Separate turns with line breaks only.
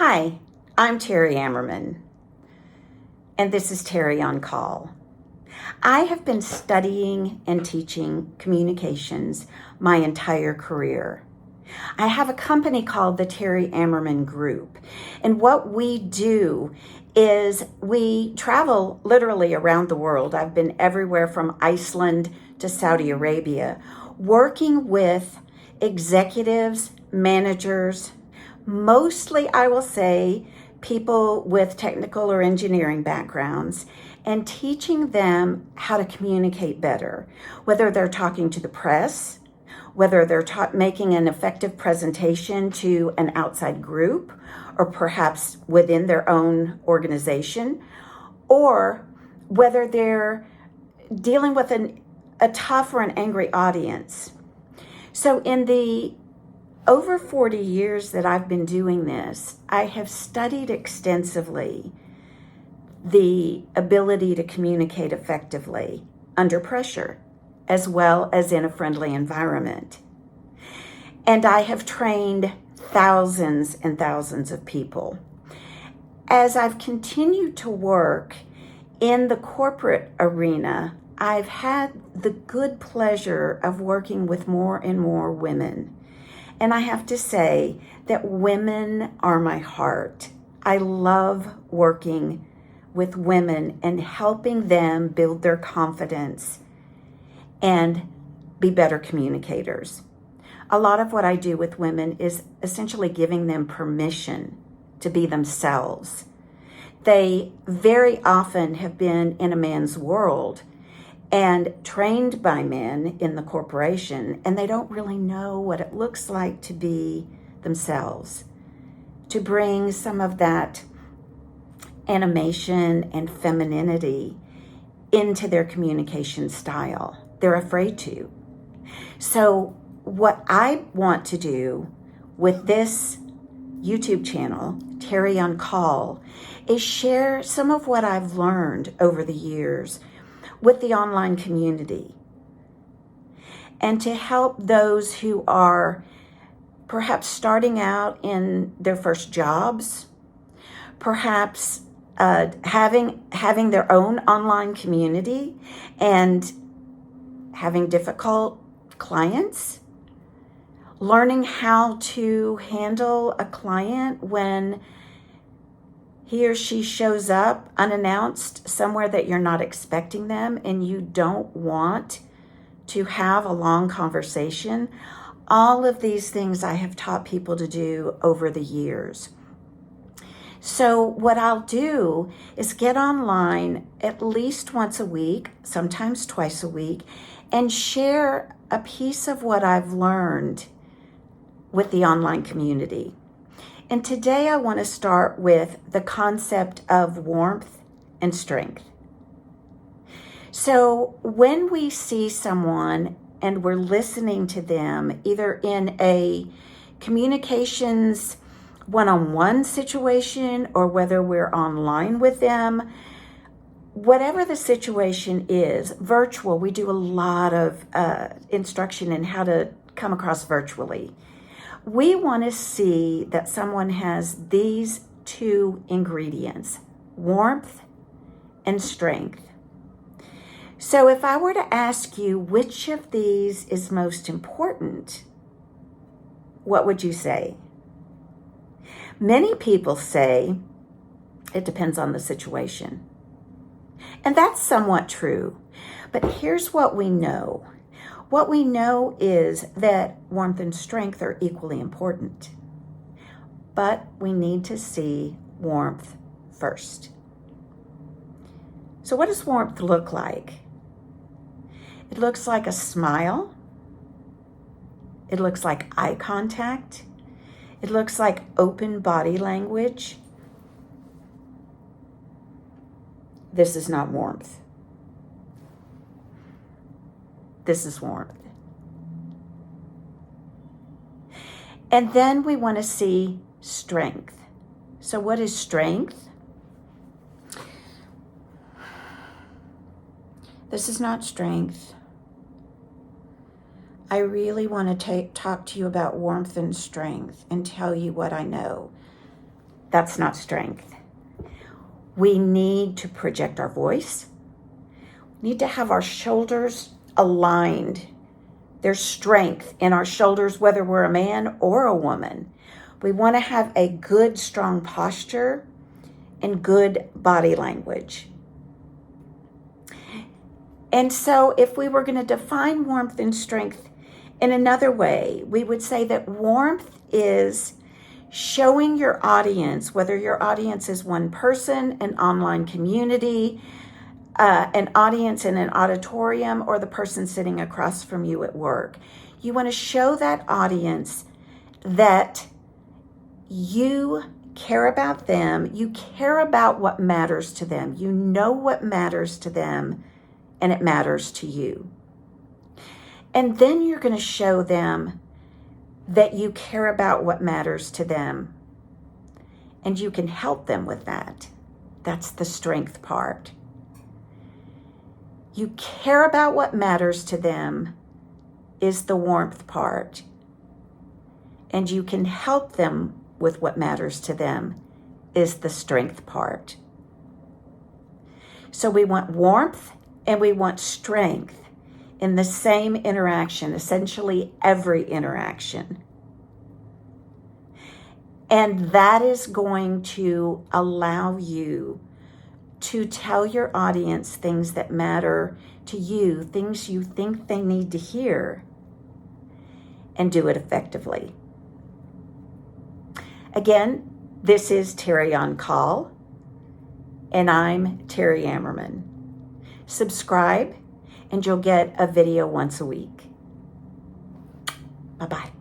Hi, I'm Terry Ammerman, and this is Terry on Call. I have been studying and teaching communications my entire career. I have a company called the Terry Ammerman Group, and what we do is we travel literally around the world. I've been everywhere from Iceland to Saudi Arabia, working with executives, managers, mostly, I will say, people with technical or engineering backgrounds, and teaching them how to communicate better, whether they're talking to the press, whether they're making an effective presentation to an outside group, or perhaps within their own organization, or whether they're dealing with a tough or an angry audience. So in the over 40 years that I've been doing this, I have studied extensively the ability to communicate effectively under pressure, as well as in a friendly environment. And I have trained thousands and thousands of people. As I've continued to work in the corporate arena, I've had the good pleasure of working with more and more women. And I have to say that women are my heart. I love working with women and helping them build their confidence and be better communicators. A lot of what I do with women is essentially giving them permission to be themselves. They very often have been in a man's world and trained by men in the corporation, and they don't really know what it looks like to be themselves, to bring some of that animation and femininity into their communication style. They're afraid to. So what I want to do with this YouTube channel, Terry on Call, is share some of what I've learned over the years with the online community, and to help those who are perhaps starting out in their first jobs, perhaps having their own online community and having difficult clients, learning how to handle a client when he or she shows up unannounced somewhere that you're not expecting them and you don't want to have a long conversation. All of these things I have taught people to do over the years. So what I'll do is get online at least once a week, sometimes twice a week, and share a piece of what I've learned with the online community. And today I want to start with the concept of warmth and strength. So when we see someone and we're listening to them, either in a communications one-on-one situation or whether we're online with them, whatever the situation is, virtual, we do a lot of instruction in how to come across virtually. We want to see that someone has these two ingredients, warmth and strength. So if I were to ask you which of these is most important, what would you say? Many people say it depends on the situation. And that's somewhat true. But here's what we know. What we know is that warmth and strength are equally important, but we need to see warmth first. So what does warmth look like? It looks like a smile. It looks like eye contact. It looks like open body language. This is not warmth. This is warmth. And then we want to see strength. So what is strength? This is not strength. I really want to talk to you about warmth and strength and tell you what I know. That's not strength. We need to project our voice. We need to have our shoulders aligned. There's strength in our shoulders, whether we're a man or a woman. We want to have a good, strong posture and good body language. And so if we were going to define warmth and strength in another way, we would say that warmth is showing your audience, whether your audience is one person, an online community, an audience in an auditorium, or the person sitting across from you at work. You want to show that audience that you care about them, you care about what matters to them, you know what matters to them, and it matters to you. And then you're going to show them that you care about what matters to them, and you can help them with that. That's the strength part. You care about what matters to them is the warmth part, and you can help them with what matters to them is the strength part. So we want warmth and we want strength in the same interaction, essentially every interaction. And that is going to allow you to tell your audience things that matter to you, things you think they need to hear, and do it effectively. Again, this is Terry on Call, and I'm Terry Ammerman. Subscribe, and you'll get a video once a week. Bye-bye.